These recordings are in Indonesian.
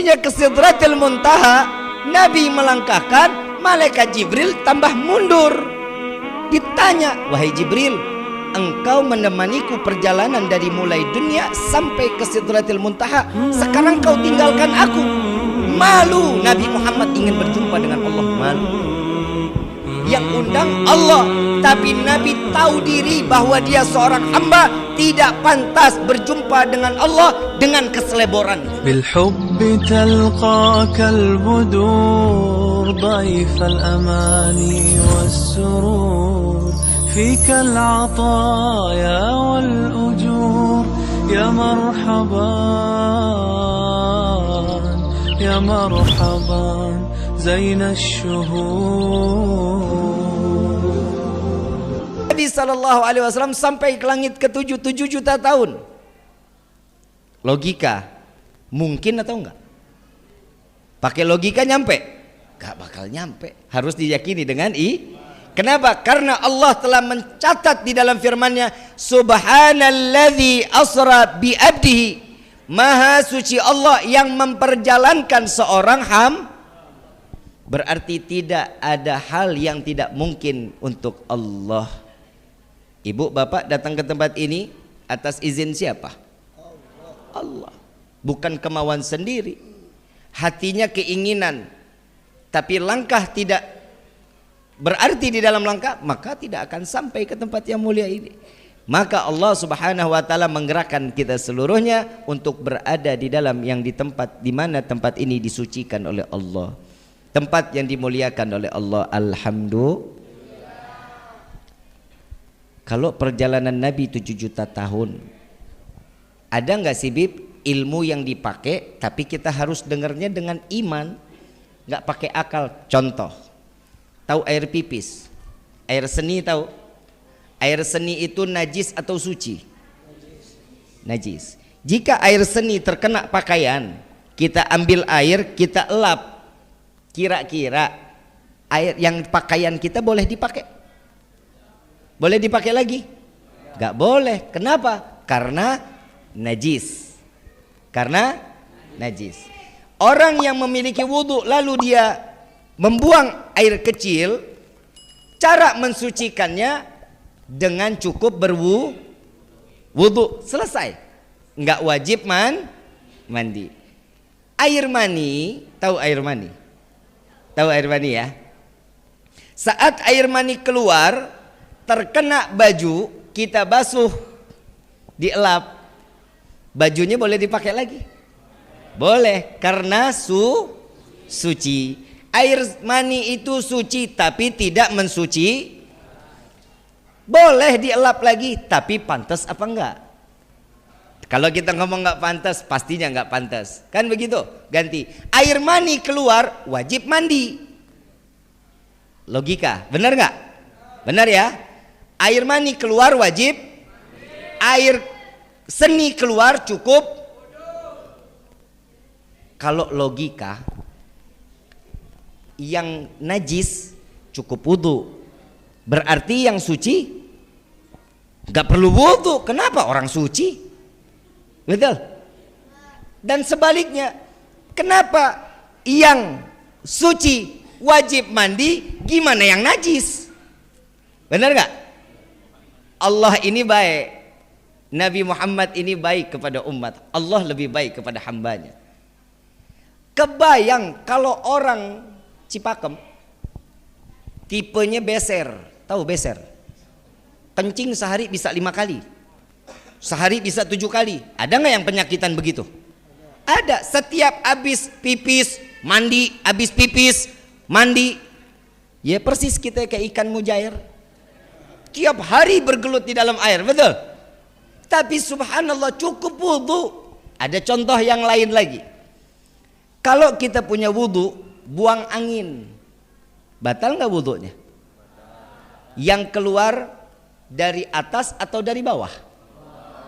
Sampainya ke Sidratil Muntaha, Nabi melangkahkan, malaikat Jibril tambah mundur. Ditanya, wahai Jibril, engkau menemaniku perjalanan dari mulai dunia sampai ke Sidratil Muntaha, sekarang kau tinggalkan aku. Malu Nabi Muhammad ingin berjumpa dengan Allah, malu. Yang undang Allah, tapi Nabi tahu diri bahwa dia seorang hamba, tidak pantas berjumpa dengan Allah dengan keseleboran. Bil hubbi talqakal budur dhaifal amani was surur fika al ataya wal ujur ya marhaban zainasy syuhur. Nabi SAW sampai ke langit ke-7, 7 juta tahun. Logika, mungkin atau enggak? Pakai logika nyampe? Gak bakal nyampe. Harus diyakini dengan Kenapa? Karena Allah telah mencatat di dalam firman-Nya, Subhanalladzi asra bi abdihi. Maha suci Allah yang memperjalankan seorang berarti tidak ada hal yang tidak mungkin untuk Allah. Ibu bapak datang ke tempat ini atas izin siapa? Allah. Bukan kemauan sendiri, hatinya keinginan, tapi langkah tidak berarti di dalam langkah, maka tidak akan sampai ke tempat yang mulia ini. Maka Allah Subhanahu wa taala menggerakkan kita seluruhnya untuk berada di dalam yang di tempat di mana tempat ini disucikan oleh Allah, tempat yang dimuliakan oleh Allah. Alhamdulillah. Kalau perjalanan Nabi 7 juta tahun, ada nggak sih Bib ilmu yang dipakai tapi kita harus dengarnya dengan iman, nggak pakai akal? Contoh, tahu air pipis, air seni tahu? Air seni itu najis atau suci? Najis. Jika air seni terkena pakaian, kita ambil air, kita elap, kira-kira air yang pakaian kita boleh dipakai? Boleh dipakai lagi? Gak boleh. Kenapa? Karena najis. Karena najis. Orang yang memiliki wudhu lalu dia membuang air kecil, cara mensucikannya dengan cukup berwudhu, selesai. Nggak wajib mandi. Air mani, tahu air mani? Tahu air mani ya? Saat air mani keluar, terkena baju, kita basuh, dielap, bajunya boleh dipakai lagi? Boleh, karena suci. Air mani itu suci tapi tidak mensuci. Boleh dielap lagi, tapi pantas apa enggak? Kalau kita ngomong enggak pantas, pastinya enggak pantas. Kan begitu? Ganti. Air mani keluar, wajib mandi. Logika, benar enggak? Benar ya? Air mani keluar wajib, air seni keluar cukup. Kalau logika, yang najis cukup wudhu, berarti yang suci gak perlu wudhu. Kenapa? Orang suci. Betul? Dan sebaliknya, kenapa yang suci wajib mandi, gimana yang najis? Benar gak? Allah ini baik, Nabi Muhammad ini baik kepada umat, Allah lebih baik kepada hambanya. Kebayang kalau orang Cipakem tipenya beser, tahu beser? Kencing sehari bisa 5 kali, sehari bisa 7 kali. Ada nggak yang penyakitan begitu? Ada. Setiap habis pipis mandi, habis pipis mandi. Ya persis kita kayak ikan mujair, tiap hari bergelut di dalam air, betul? Tapi subhanallah cukup wudhu. Ada contoh yang lain lagi. Kalau kita punya wudhu, buang angin, batal nggak wudhunya? Yang keluar dari atas atau dari bawah?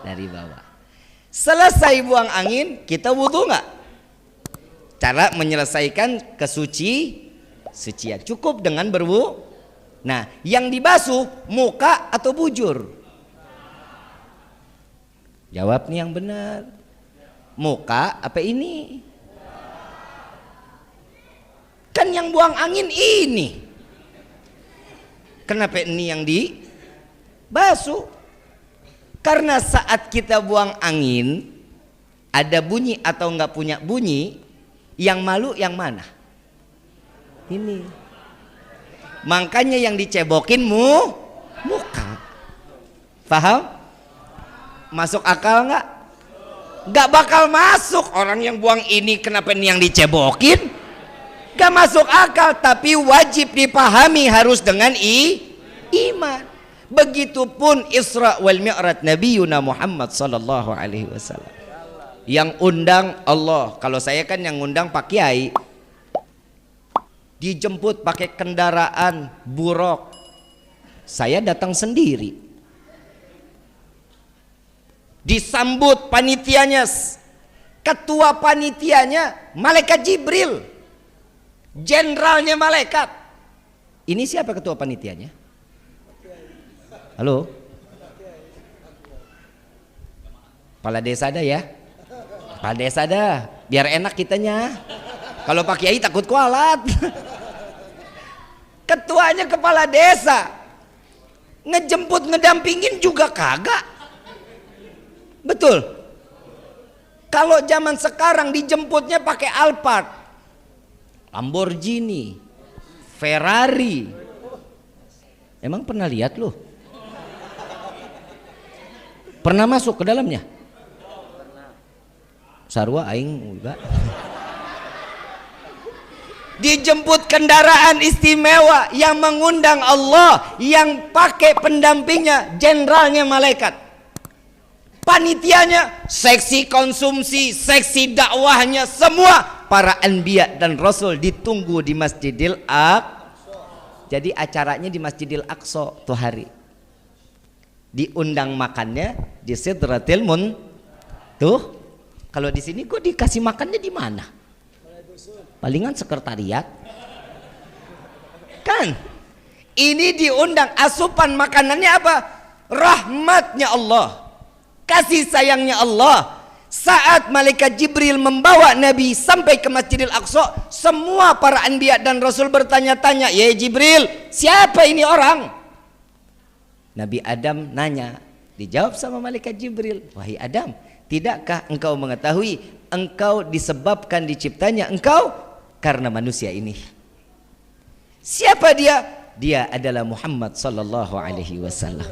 Dari bawah. Selesai buang angin, kita wudhu nggak? Cara menyelesaikan kesucian cukup dengan berwudhu. Nah, yang dibasuh muka atau bujur? Jawab nih yang benar. Muka apa ini? Kan yang buang angin ini. Kenapa ini yang dibasuh? Karena saat kita buang angin, ada bunyi atau nggak punya bunyi, yang malu yang mana? Ini. Makanya yang dicebokin muka. Paham? Masuk akal nggak? Nggak bakal masuk. Orang yang buang ini kenapa ini yang dicebokin? Gak masuk akal, tapi wajib dipahami harus dengan iman. Begitupun Isra wal Mi'raj Nabi Yuna Muhammad sallallahu alaihi wasallam. Yang undang Allah. Kalau saya kan yang undang Pak Kiai. Dijemput pakai kendaraan buruk. Saya datang sendiri. Disambut panitianya. Ketua panitianya malaikat Jibril. Jenderalnya malaikat. Ini siapa ketua panitianya? Halo? Kepala desa ada ya? Kepala desa ada. Biar enak kitanya. Kalau Pak Kiai takut kualat. Ketuanya kepala desa. Ngejemput ngedampingin juga kagak. Betul. Kalau zaman sekarang dijemputnya pakai Alphard, Lamborghini, Ferrari. Emang pernah lihat loh? Pernah masuk ke dalamnya? Sarwa aing enggak. Dijemput kendaraan istimewa yang mengundang Allah, yang pakai pendampingnya jenderalnya malaikat. Panitianya seksi konsumsi, seksi dakwahnya, semua para anbiya dan rasul ditunggu di Masjidil Aqsa. Jadi acaranya di Masjidil Aqsa tuh hari. Diundang makannya di Sidratil tuh. Kalau di sini kok dikasih makannya di mana? Palingan sekretariat. Kan? Ini diundang, asupan makanannya apa? Rahmatnya Allah. Kasih sayangnya Allah. Saat malaikat Jibril membawa Nabi sampai ke Masjidil Aqsa, semua para anbiya dan rasul bertanya-tanya, "Ya Jibril, siapa ini orang?" Nabi Adam nanya, dijawab sama malaikat Jibril, "Wahai Adam, tidakkah engkau mengetahui engkau disebabkan diciptanya engkau karena manusia ini?" Siapa dia? Dia adalah Muhammad sallallahu alaihi wasallam.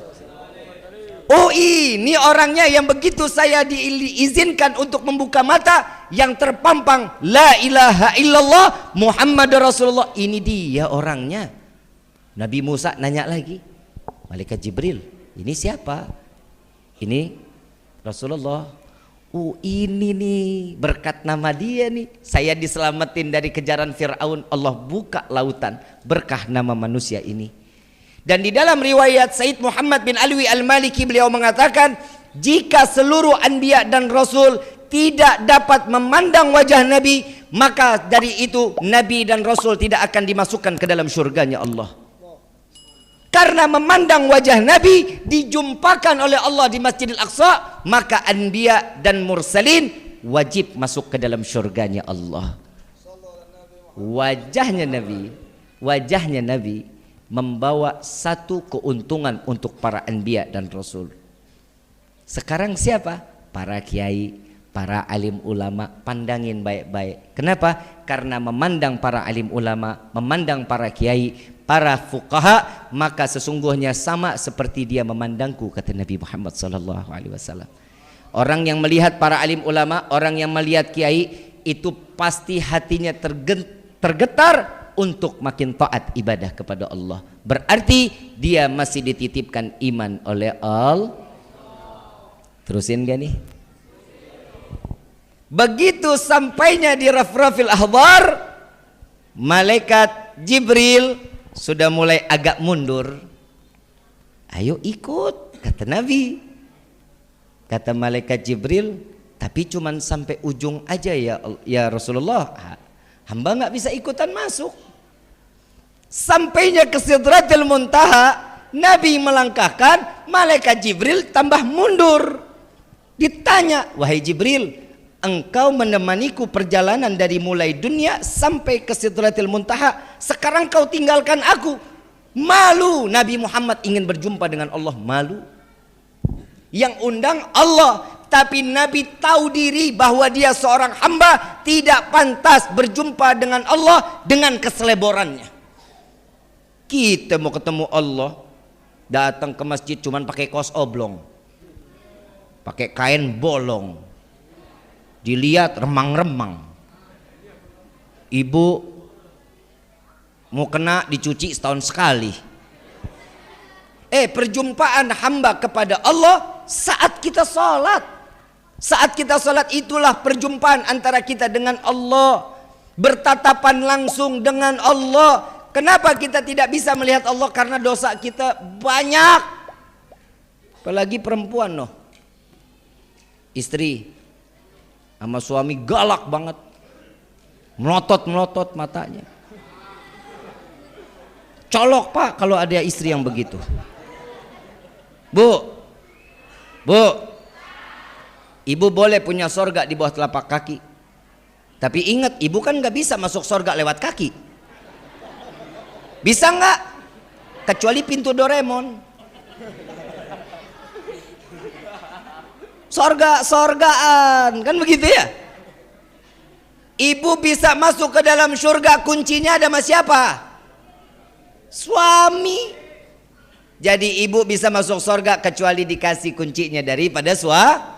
Oh, ini orangnya yang begitu saya diizinkan untuk membuka mata, yang terpampang la ilaha illallah Muhammad Rasulullah. Ini dia orangnya. Nabi Musa nanya lagi, malaikat Jibril, ini siapa? Ini Rasulullah. Oh, ini nih berkat nama dia nih saya diselamatin dari kejaran Fir'aun. Allah buka lautan berkah nama manusia ini. Dan di dalam riwayat Said Muhammad bin Alwi Al-Maliki, beliau mengatakan, jika seluruh anbiya dan rasul tidak dapat memandang wajah Nabi, maka dari itu Nabi dan Rasul tidak akan dimasukkan ke dalam surganya Allah. Karena memandang wajah Nabi dijumpakan oleh Allah di Masjidil Aqsa, maka anbiya dan mursalin wajib masuk ke dalam surganya Allah. Wajahnya Nabi membawa satu keuntungan untuk para anbiya dan rasul. Sekarang siapa? Para kiai, para alim ulama, pandangin baik-baik. Kenapa? Karena memandang para alim ulama, memandang para kiai, para fuqaha, maka sesungguhnya sama seperti dia memandangku, kata Nabi Muhammad sallallahu alaihi wasallam. Orang yang melihat para alim ulama, orang yang melihat kiai, itu pasti hatinya tergetar untuk makin taat ibadah kepada Allah. Berarti dia masih dititipkan iman oleh Allah. Terusin gak nih? Begitu sampainya di Rafrafil Ahbar, malaikat Jibril sudah mulai agak mundur. Ayo ikut, kata Nabi. Kata malaikat Jibril, tapi cuman sampai ujung aja ya Rasulullah. Hamba nggak bisa ikutan masuk. Sampainya ke Sidratil Muntaha, Nabi melangkahkan, malaikat Jibril tambah mundur. Ditanya, wahai Jibril, engkau menemaniku perjalanan dari mulai dunia sampai ke Sidratil Muntaha. Sekarang kau tinggalkan aku. Malu. Nabi Muhammad ingin berjumpa dengan Allah, malu. Yang undang Allah, tapi Nabi tahu diri bahwa dia seorang hamba, tidak pantas berjumpa dengan Allah dengan keseleborannya. Kita mau ketemu Allah, datang ke masjid cuman pakai kaos oblong, pakai kain bolong, dilihat remang-remang. Ibu mau kena dicuci setahun sekali. Perjumpaan hamba kepada Allah saat kita sholat. Saat kita sholat itulah perjumpaan antara kita dengan Allah, bertatapan langsung dengan Allah. Kenapa kita tidak bisa melihat Allah? Karena dosa kita banyak. Apalagi perempuan noh, istri sama suami galak banget, melotot-melotot matanya. Colok pak kalau ada istri yang begitu. Bu, ibu boleh punya sorga di bawah telapak kaki, tapi ingat ibu kan nggak bisa masuk sorga lewat kaki. Bisa nggak? Kecuali pintu Doraemon. Sorgaan kan begitu ya. Ibu bisa masuk ke dalam surga, kuncinya ada sama siapa? Suami. Jadi ibu bisa masuk surga kecuali dikasih kuncinya daripada suami.